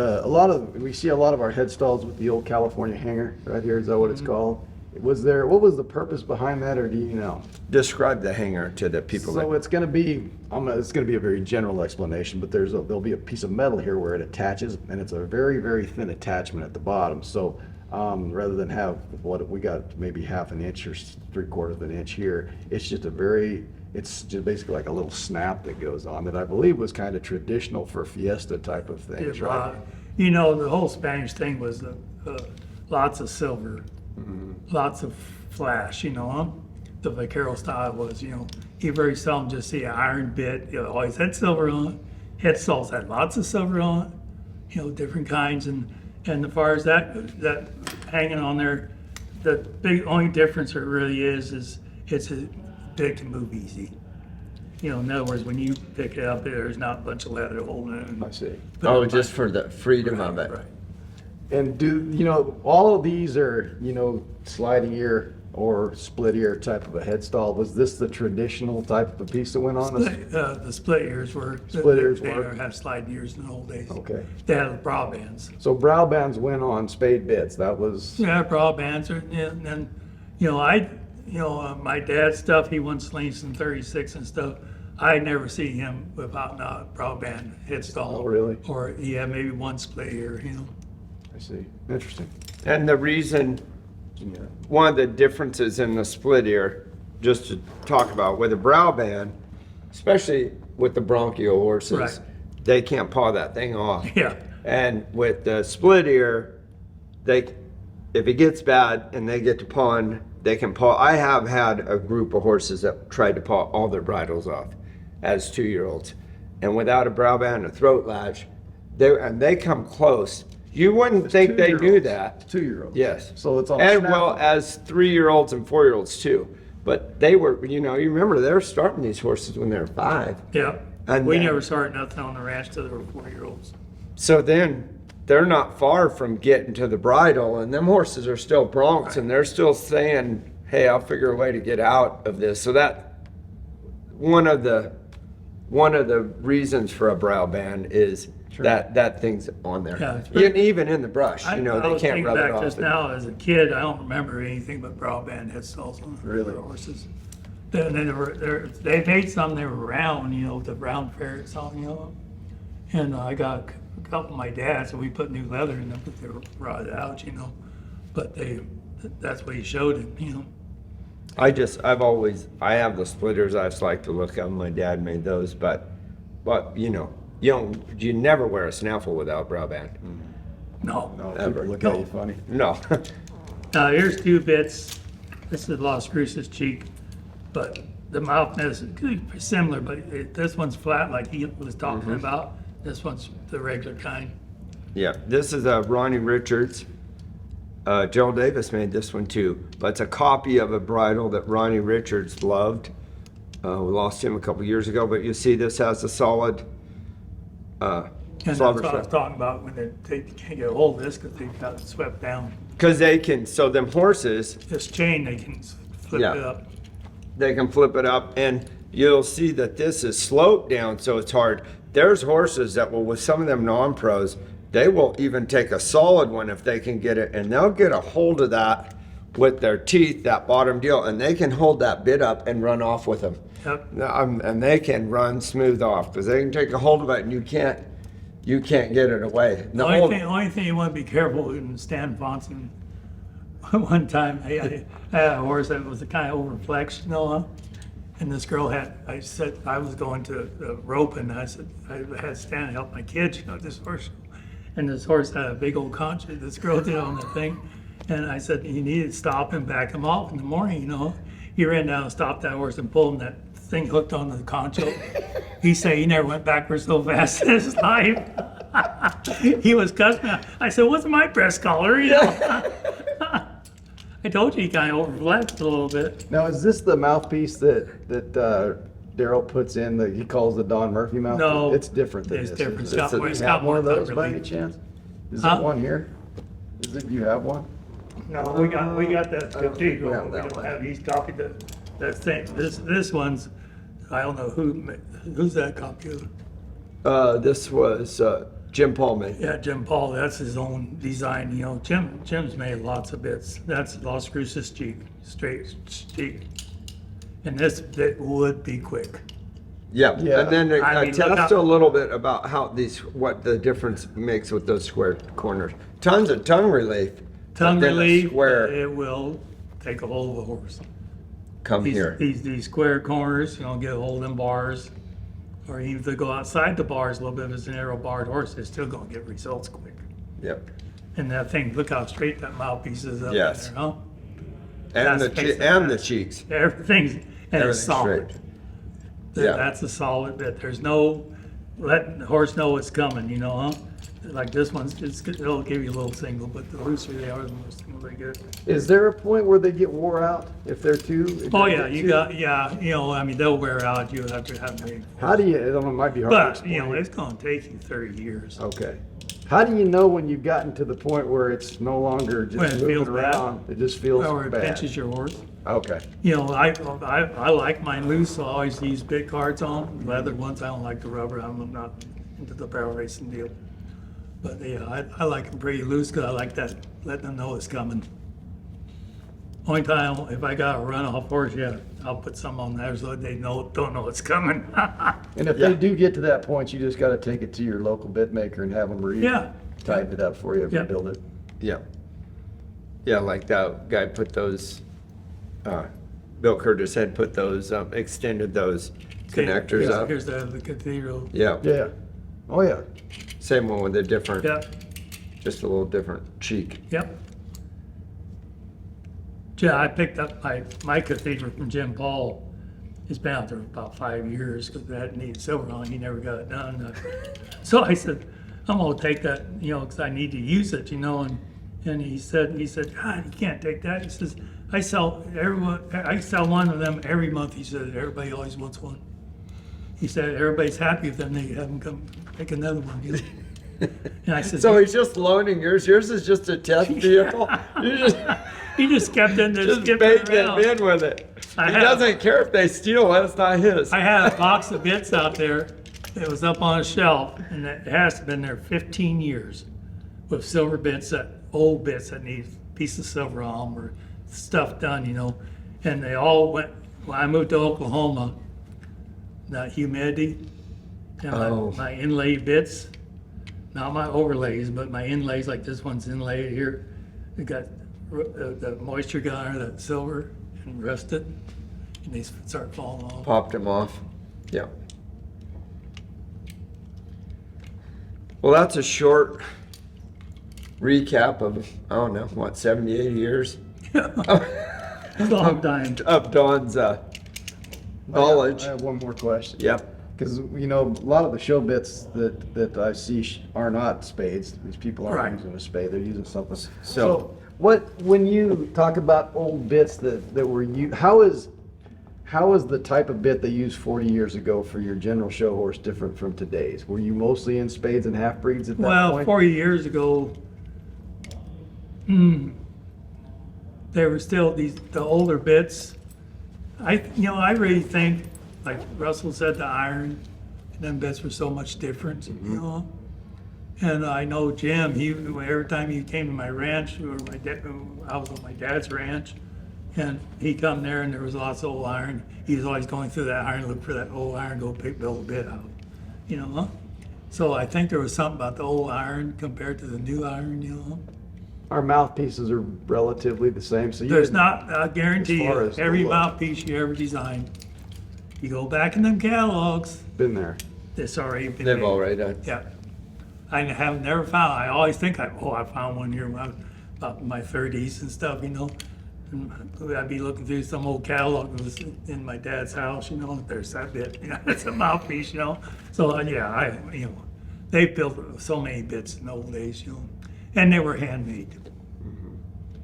[SPEAKER 2] we see a lot of our headstalls with the old California hanger right here. Is that what it's called? What was the purpose behind that, or do you know?
[SPEAKER 1] Describe the hanger to the people.
[SPEAKER 2] So it's going to be a very general explanation, but there'll be a piece of metal here where it attaches, and it's a very, very thin attachment at the bottom. So rather than have what we got, maybe half an inch or 3/4 of an inch here, it's just basically like a little snap that goes on that I believe was kind of traditional for fiesta type of things, right?
[SPEAKER 3] The whole Spanish thing was lots of silver. lots of flash, you know. The vaquero style was, you know, you very seldom just see an iron bit. You know, always had silver on it. Headstalls had lots of silver on it, you know, different kinds. And as far as that hanging on there, the big only difference it really is it's a big to move easy. You know, in other words, when you pick it up, there's not a bunch of leather holding it.
[SPEAKER 2] I see.
[SPEAKER 1] Oh, just for the freedom of it.
[SPEAKER 3] Right.
[SPEAKER 2] And you know, all of these are, you know, sliding ear or split ear type of a headstall. Was this the traditional type of a piece that went on?
[SPEAKER 3] The split ears were.
[SPEAKER 2] Split ears
[SPEAKER 3] they
[SPEAKER 2] were?
[SPEAKER 3] had slide ears in the old days.
[SPEAKER 2] Okay.
[SPEAKER 3] They had brow bands.
[SPEAKER 2] So brow bands went on Spade bits. That was,
[SPEAKER 3] Yeah, brow bands, and then, you know, my dad's stuff, he won slings in 36 and stuff. I never see him without a brow band headstall.
[SPEAKER 2] Oh, really?
[SPEAKER 3] Or, yeah, maybe one split ear, you know.
[SPEAKER 2] I see. Interesting.
[SPEAKER 1] And the reason, one of the differences in the split ear, just to talk about with a brow band, especially with the bronchial horses,
[SPEAKER 3] Right.
[SPEAKER 1] they can't paw that thing off.
[SPEAKER 3] Yeah.
[SPEAKER 1] And with the split ear, if it gets bad and they get to pawing, they can paw. I have had a group of horses that tried to paw all their bridles off as 2-year-olds. And without a brow band and a throat latch, they come close. You wouldn't think they knew that.
[SPEAKER 2] 2-year-olds.
[SPEAKER 1] Yes.
[SPEAKER 2] So it's all
[SPEAKER 1] And
[SPEAKER 2] snapping.
[SPEAKER 1] well, as 3-year-olds and 4-year-olds too. But they were, you know, you remember they were starting these horses when they were 5.
[SPEAKER 3] Yeah.
[SPEAKER 1] And
[SPEAKER 3] We
[SPEAKER 1] then-
[SPEAKER 3] never started nothing on the ranch till they were 4-year-olds.
[SPEAKER 1] So then they're not far from getting to the bridle, and them horses are still broncs, and they're still saying, "Hey, I'll figure a way to get out of this." So that one of the reasons for a brow band is that thing's on there.
[SPEAKER 3] Yeah.
[SPEAKER 1] Even in the brush, you know,
[SPEAKER 3] I
[SPEAKER 1] they
[SPEAKER 3] was
[SPEAKER 1] can't
[SPEAKER 3] thinking
[SPEAKER 1] rub it
[SPEAKER 3] back
[SPEAKER 1] off.
[SPEAKER 3] just now, as a kid, I don't remember anything but brow band headstalls on
[SPEAKER 2] Really?
[SPEAKER 3] the horses. Then they made some, they were round, you know, the round ferrets on, you know. And I got a couple of my dad's, and we put new leather in them, but they were rotted out, you know. But that's what he showed it, you know.
[SPEAKER 1] I have the splitters. I just like to look at them. My dad made those, but you know, you never wear a snaffle without brow band.
[SPEAKER 3] No.
[SPEAKER 2] No,
[SPEAKER 1] Ever.
[SPEAKER 2] people look at you funny.
[SPEAKER 1] No.
[SPEAKER 3] Now, here's 2 bits. This is Las Cruces cheek, but the mouth is similar, but this one's flat like he was talking about. This one's the regular kind.
[SPEAKER 1] Yeah, this is a Ronnie Richards. Joe Davis made this one too, but it's a copy of a bridle that Ronnie Richards loved. We lost him a couple years ago, but you see this has a solid
[SPEAKER 3] And that's
[SPEAKER 1] slobber
[SPEAKER 3] what I was
[SPEAKER 1] strap.
[SPEAKER 3] talking about when they can't get a hold of this because they got it swept down.
[SPEAKER 1] Because so them horses,
[SPEAKER 3] This chain, they can flip
[SPEAKER 1] Yeah.
[SPEAKER 3] it up.
[SPEAKER 1] they can flip it up, and you'll see that this is sloped down, so it's hard. There's horses that will, with some of them non-pros, they will even take a solid one if they can get it, and they'll get a hold of that with their teeth, that bottom deal, and they can hold that bit up and run off with them.
[SPEAKER 3] Yep.
[SPEAKER 1] And they can run smooth off because they can take a hold of it and you can't get it away.
[SPEAKER 3] The only thing you want to be careful in Stan Fonson. One time, I had a horse that was kind of overflexed, you know, huh? And this girl I said, I was going to rope, and I said, I had Stan help my kids, you know, this horse. And this horse had a big old conch, this girl did on the thing. And I said, you need to stop and back him off in the morning, you know. He ran down and stopped that horse and pulled him, that thing hooked onto the concho. He said he never went backwards so fast in his life. He was cussing me. I said, what's my breast collar, you know? I told you he kind of overflexed a little bit.
[SPEAKER 2] Now, is this the mouthpiece that Daryl puts in that he calls the Don Murphy mouthpiece?
[SPEAKER 3] No,
[SPEAKER 2] It's different than
[SPEAKER 3] it's
[SPEAKER 2] this.
[SPEAKER 3] different.
[SPEAKER 2] isn't it?
[SPEAKER 3] It's got-
[SPEAKER 2] Do
[SPEAKER 3] it's
[SPEAKER 2] you
[SPEAKER 3] got
[SPEAKER 2] have one of
[SPEAKER 3] more
[SPEAKER 2] those by
[SPEAKER 3] relief.
[SPEAKER 2] any chance? Is
[SPEAKER 3] Huh?
[SPEAKER 2] there one here? You have one?
[SPEAKER 3] No, we got that cathedral.
[SPEAKER 2] have
[SPEAKER 3] We
[SPEAKER 2] that
[SPEAKER 3] don't
[SPEAKER 2] one.
[SPEAKER 3] have, he's copied that thing. This one's, I don't know who's that copy of?
[SPEAKER 1] This was Jim Paulman.
[SPEAKER 3] Yeah, Jim Paul, that's his own design, you know. Jim's made lots of bits. That's Las Cruces cheek, straight cheek. And this bit would be quick.
[SPEAKER 1] Yeah.
[SPEAKER 2] Yeah.
[SPEAKER 1] And then
[SPEAKER 3] I mean, look
[SPEAKER 1] test
[SPEAKER 3] how-
[SPEAKER 1] a little bit about what the difference makes with those square corners. Tons of tongue relief.
[SPEAKER 3] Tongue
[SPEAKER 1] but then a
[SPEAKER 3] relief,
[SPEAKER 1] Square
[SPEAKER 3] it will take a hold of a horse.
[SPEAKER 1] come here.
[SPEAKER 3] These square corners, you know, get a hold of them bars. Or even if they go outside the bars a little bit, if it's a narrow barred horse, they're still gonna get results quick.
[SPEAKER 1] Yep.
[SPEAKER 3] And that thing, look how straight that mouthpiece is up in
[SPEAKER 1] Yes.
[SPEAKER 3] there, huh?
[SPEAKER 1] And
[SPEAKER 3] That's
[SPEAKER 1] and the cheeks.
[SPEAKER 3] Everything's, and it's
[SPEAKER 1] Everything's
[SPEAKER 3] solid.
[SPEAKER 1] straight. Yeah.
[SPEAKER 3] That's a solid bit. There's no letting the horse know it's coming, you know, huh? Like this one's, it'll give you a little single, but the looser they are, the more single they get.
[SPEAKER 2] Is there a point where they get wore out if they're too?
[SPEAKER 3] Oh, yeah, you know, I mean, they'll wear out. You have to have big.
[SPEAKER 2] How do you, I don't know, it might be hard to
[SPEAKER 3] But,
[SPEAKER 2] explain.
[SPEAKER 3] you know, it's gonna take you 30 years.
[SPEAKER 2] Okay. How do you know when you've gotten to the point where it's no longer
[SPEAKER 3] When it
[SPEAKER 2] just
[SPEAKER 3] feels
[SPEAKER 2] moving
[SPEAKER 3] bad?
[SPEAKER 2] around? It just feels
[SPEAKER 3] Or it
[SPEAKER 2] bad.
[SPEAKER 3] pinches your horse.
[SPEAKER 2] Okay.
[SPEAKER 3] You know, I like mine loose, so I always use big cards on, leather ones. I don't like the rubber. I'm not into the barrel racing deal. But yeah, I like them pretty loose because I like that, letting them know it's coming. Only time, if I got a run-off horse, yeah, I'll put some on there so they don't know it's coming.
[SPEAKER 2] And if
[SPEAKER 1] Yeah.
[SPEAKER 2] they do get to that point, you just gotta take it to your local bit maker and have them
[SPEAKER 3] Yeah.
[SPEAKER 2] tighten it up for you,
[SPEAKER 3] Yeah.
[SPEAKER 2] rebuild it.
[SPEAKER 1] Yeah. Yeah, like that guy put those, Bill Curtis had put those, extended those connectors up.
[SPEAKER 3] Here's the cathedral.
[SPEAKER 1] Yeah,
[SPEAKER 2] Yeah. Oh, yeah.
[SPEAKER 1] same one with a different,
[SPEAKER 3] Yep,
[SPEAKER 1] just a little different cheek.
[SPEAKER 3] yep. Yeah, I picked up my cathedral from Jim Paul. It's been out there about 5 years because that needed silver on it. He never got it done. So I said, I'm gonna take that, you know, because I need to use it, you know. And he said, God, you can't take that. He says, I sell one of them every month. He said, everybody always wants one. He said, everybody's happy if then they have them come make another one. You know? And I said,
[SPEAKER 1] So he's just loaning yours. Yours is just a test vehicle. You just,
[SPEAKER 3] he just kept in there
[SPEAKER 1] just
[SPEAKER 3] skipping
[SPEAKER 1] bait
[SPEAKER 3] around.
[SPEAKER 1] them in with it.
[SPEAKER 3] I
[SPEAKER 1] He
[SPEAKER 3] have-
[SPEAKER 1] doesn't care if they steal it. It's not his.
[SPEAKER 3] I had a box of bits out there. It was up on a shelf, and it has to have been there 15 years with silver bits, old bits that need a piece of silver on them or stuff done, you know. And they all went, when I moved to Oklahoma, that humidity and
[SPEAKER 1] Oh.
[SPEAKER 3] my inlay bits, not my overlays, but my inlays, like this one's inlaid here, it got the moisture got under that silver and rusted, and they start falling off.
[SPEAKER 1] Popped him off. Yeah. Well, that's a short recap of, I don't know, what, 70, 80 years
[SPEAKER 3] Long time.
[SPEAKER 1] of Don's knowledge.
[SPEAKER 2] I have one more question.
[SPEAKER 1] Yep.
[SPEAKER 2] Because, you know, a lot of the show bits that I see are not spades. These people aren't
[SPEAKER 3] Right.
[SPEAKER 2] using a spade, they're using something. So when you talk about old bits that were used, how is the type of bit they used 40 years ago for your general show horse different from today's? Were you mostly in spades and half breeds at that
[SPEAKER 3] Well,
[SPEAKER 2] point?
[SPEAKER 3] 40 years ago, there were still the older bits. I really think, like Russell said, the iron, and them bits were so much different, you know. And I know Jim, every time he came to my ranch, or I was on my dad's ranch, and he come there and there was lots of old iron. He was always going through that iron, look for that old iron, go build a bit out, you know. So I think there was something about the old iron compared to the new iron, you know.
[SPEAKER 2] Our mouthpieces are relatively the same, so you
[SPEAKER 3] There's
[SPEAKER 2] didn't-
[SPEAKER 3] not, I guarantee
[SPEAKER 2] as far
[SPEAKER 3] you,
[SPEAKER 2] as
[SPEAKER 3] every
[SPEAKER 2] the look.
[SPEAKER 3] mouthpiece you ever designed, you go back in them catalogs,
[SPEAKER 2] been there.
[SPEAKER 3] it's already been
[SPEAKER 1] They've
[SPEAKER 3] made.
[SPEAKER 1] already done.
[SPEAKER 3] Yeah. I have never found, I always think, I found one here when I was about in my 30s and stuff, you know. And I'd be looking through some old catalog that was in my dad's house, you know, there's that bit, you know, it's a mouthpiece, you know. So, yeah, they built so many bits in the old days, you know, and they were handmade.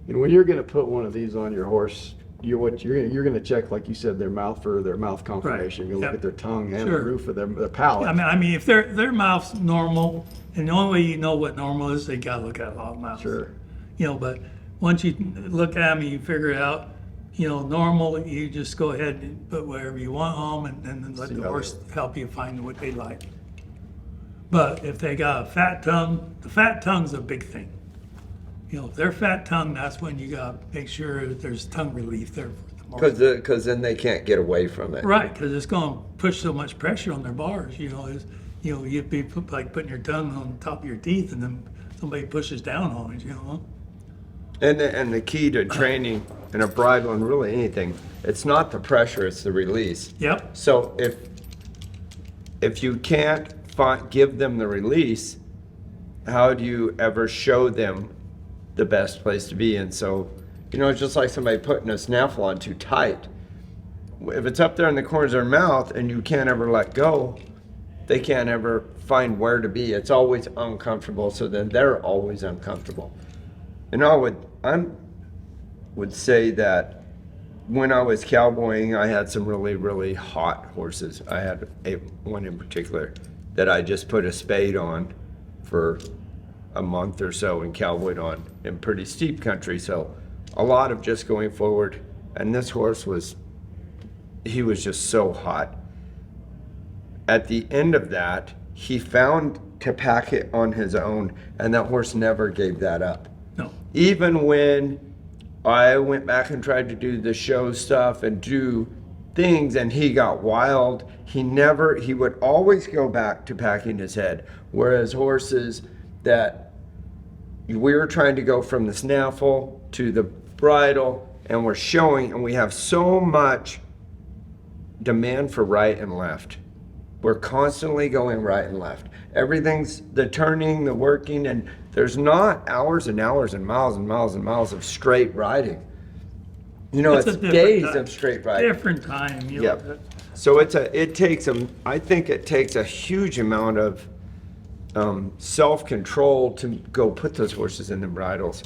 [SPEAKER 2] And when you're gonna put one of these on your horse, you're gonna check, like you said, their mouth for their mouth conformation. You're gonna look
[SPEAKER 3] Yep.
[SPEAKER 2] at their tongue and
[SPEAKER 3] Sure.
[SPEAKER 2] the roof of their palate.
[SPEAKER 3] I mean, if their mouth's normal, and the only way you know what normal is, they gotta look at a lot of mouths.
[SPEAKER 2] Sure.
[SPEAKER 3] You know, but once you look at them, you figure it out, you know, normal, you just go ahead and put whatever you want on them and then let
[SPEAKER 2] See
[SPEAKER 3] the
[SPEAKER 2] how
[SPEAKER 3] horse help you find what they like. But if they got a fat tongue, the fat tongue's a big thing. You know, if they're fat tongue, that's when you gotta make sure that there's tongue relief there for the horse.
[SPEAKER 1] Because then they can't get away from it.
[SPEAKER 3] Right, because it's going to push so much pressure on their bars. You'd be like putting your tongue on top of your teeth, and then somebody pushes down on it. You know.
[SPEAKER 1] And the key to training in a bridle and really anything, it's not the pressure, it's the release.
[SPEAKER 3] Yep.
[SPEAKER 1] So if you can't give them the release, how do you ever show them the best place to be? And so You know, it's just like somebody putting a snaffle on too tight. If it's up there in the corners of their mouth and you can't ever let go, they can't ever find where to be. It's always uncomfortable, so then they're always uncomfortable. And I would say that when I was cowboying, I had some really, really hot horses. I had one in particular that I just put a Spade on for a month or so and cowboyed on in pretty steep country. So a lot of just going forward. And this horse he was just so hot. At the end of that, he found to pack it on his own, and that horse never gave that up.
[SPEAKER 3] No.
[SPEAKER 1] Even when I went back and tried to do the show stuff and do things and he got wild, he would always go back to packing his head. Whereas horses that we were trying to go from the snaffle to the bridle and we're showing, and we have so much demand for right and left. We're constantly going right and left. Everything's the turning, the working, and there's not hours and hours and miles and miles and miles of straight riding. You know, it's days of straight riding.
[SPEAKER 3] Different time. You
[SPEAKER 1] Yep.
[SPEAKER 3] know,
[SPEAKER 1] So I think it takes a huge amount of self-control to go put those horses in the bridles.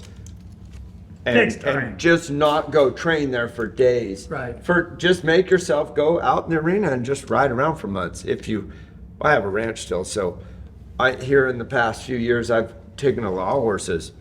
[SPEAKER 3] Takes time.
[SPEAKER 1] And just not go train there for days.
[SPEAKER 3] Right.
[SPEAKER 1] Just make yourself go out in the arena and just ride around for months. I have a ranch still, so here in the past few years, I've taken a lot of horses,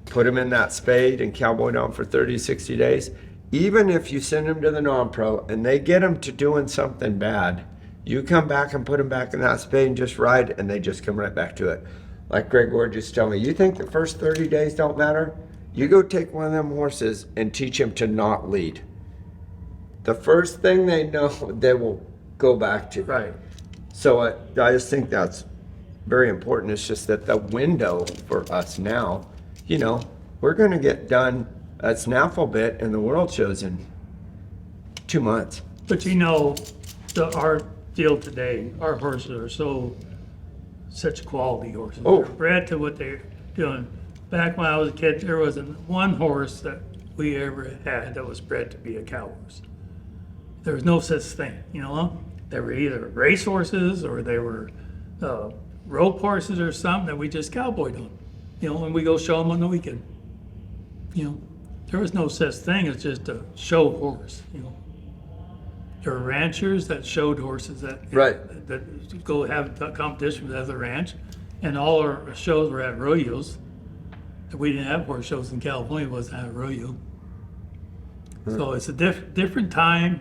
[SPEAKER 1] put them in that Spade and cowboyed on for 30, 60 days. Even if you send them to the non-pro and they get them to doing something bad, you come back and put them back in that Spade and just ride, and they just come right back to it. Like Greg Ward just told me, you think the first 30 days don't matter? You go take one of them horses and teach him to not lead. The first thing they know, they will go back to.
[SPEAKER 3] Right.
[SPEAKER 1] So I just think that's very important. It's just that the window for us now, you know, we're going to get done a snaffle bit in the World Shows in 2 months.
[SPEAKER 3] But you know, our deal today, our horses are such quality horses.
[SPEAKER 1] Oh.
[SPEAKER 3] They're bred to what they're doing. Back when I was a kid, there wasn't one horse that we ever had that was bred to be a cow horse. There was no such thing, you know. They were either race horses or they were rope horses or something that we just cowboyed on, you know, and we go show them on the weekend. You know, there was no such thing as just a show horse, you know. There were ranchers that showed horses that go have a competition with other ranch, and all our shows were at rodeos. We didn't have horse shows in California, it wasn't at a rodeo. So it's a different time,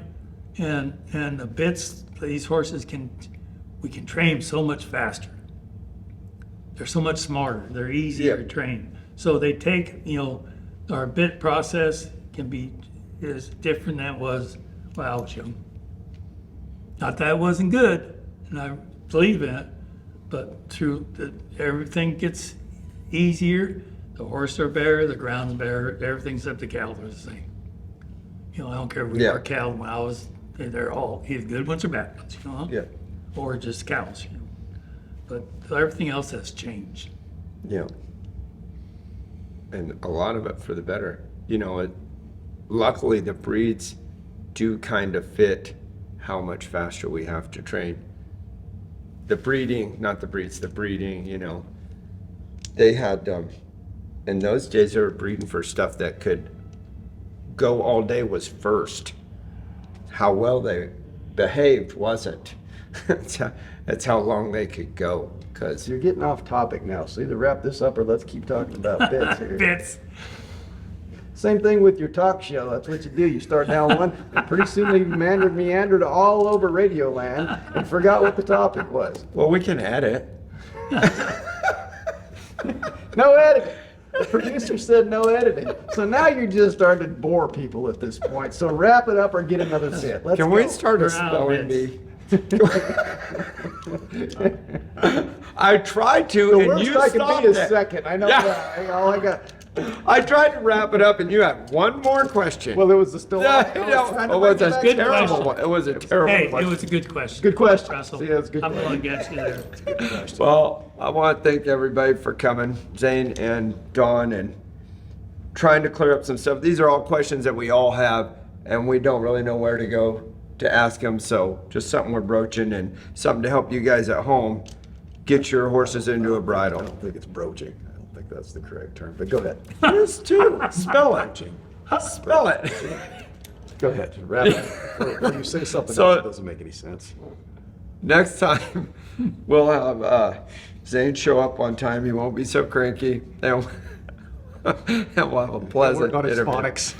[SPEAKER 3] and the bits, these horses we can train so much faster. They're so much smarter, they're easier to train. So they take, you know, our bit process is different than it was when I was young. Not that it wasn't good, and I believe in it, but everything gets easier. The horses are better, the ground's better, everything's up to cattle are the same. You know, I don't care if we were cattle when I was, they're all either good ones or bad ones, you know?
[SPEAKER 1] Yeah.
[SPEAKER 3] Or just cows, you know? But everything else has changed.
[SPEAKER 1] Yeah. And a lot of it for the better. You know, luckily the breeds do kind of fit how much faster we have to train. The breeding, not the breeds, the breeding, you know, they had, in those days they were breeding for stuff that could go all day was first. How well they behaved wasn't. That's how long they could go. Cause
[SPEAKER 2] You're getting off topic now, so either wrap this up or let's keep talking about bits here.
[SPEAKER 3] Bits.
[SPEAKER 2] Same thing with your talk show. That's what you do. You start down one, and pretty soon you meandered all over Radio Land and forgot what the topic was.
[SPEAKER 1] well, we can add it.
[SPEAKER 2] No editing. The producer said no editing. So now you're just starting to bore people at this point. So wrap it up or get another sit. Let's
[SPEAKER 1] Can
[SPEAKER 2] go.
[SPEAKER 1] we start a
[SPEAKER 3] We're out of
[SPEAKER 1] spelling
[SPEAKER 3] bits.
[SPEAKER 1] bee? I tried to,
[SPEAKER 2] The
[SPEAKER 1] and
[SPEAKER 2] worst
[SPEAKER 1] you
[SPEAKER 2] I can
[SPEAKER 1] stopped
[SPEAKER 2] be is
[SPEAKER 1] it.
[SPEAKER 2] second. I know
[SPEAKER 1] Yeah.
[SPEAKER 2] that. All I got.
[SPEAKER 1] I tried to wrap it up, and you had one more question.
[SPEAKER 2] Well, it was still.
[SPEAKER 1] No,
[SPEAKER 2] I was
[SPEAKER 1] no,
[SPEAKER 2] trying to
[SPEAKER 1] it was
[SPEAKER 2] bring
[SPEAKER 1] a
[SPEAKER 2] back
[SPEAKER 3] good
[SPEAKER 2] to-
[SPEAKER 1] terrible
[SPEAKER 3] question.
[SPEAKER 1] one. It was a terrible
[SPEAKER 3] Hey,
[SPEAKER 1] question.
[SPEAKER 3] it was a good question.
[SPEAKER 2] Good question.
[SPEAKER 3] Russell.
[SPEAKER 2] See, that's good.
[SPEAKER 3] I'm going against you there.
[SPEAKER 1] Well, I want to thank everybody for coming, Zane and Dawn and trying to clear up some stuff. These are all questions that we all have, and we don't really know where to go to ask them. So just something we're broaching and something to help you guys at home get your horses into a
[SPEAKER 2] I
[SPEAKER 1] bridle.
[SPEAKER 2] don't think it's broaching. I don't think that's the correct term, but go ahead.
[SPEAKER 1] This too. Spell it. Spell it.
[SPEAKER 2] Go ahead, wrap it up. Or you say something
[SPEAKER 1] So-
[SPEAKER 2] else that doesn't make any sense.
[SPEAKER 1] Next time, we'll have Zane show up on time. He won't be so cranky. And we'll have a pleasant
[SPEAKER 2] Work on his
[SPEAKER 1] interview.
[SPEAKER 2] phonics.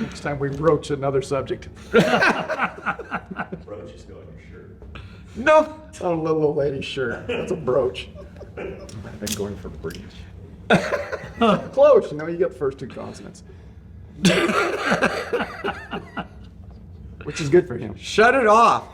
[SPEAKER 2] Next time we broach another subject.
[SPEAKER 4] Broach is still on your shirt.
[SPEAKER 1] No.
[SPEAKER 2] It's on a little old lady's shirt. That's a brooch. I've been going for breach. Close, you know, you got the first two consonants. Which is good for him.
[SPEAKER 1] Shut it off.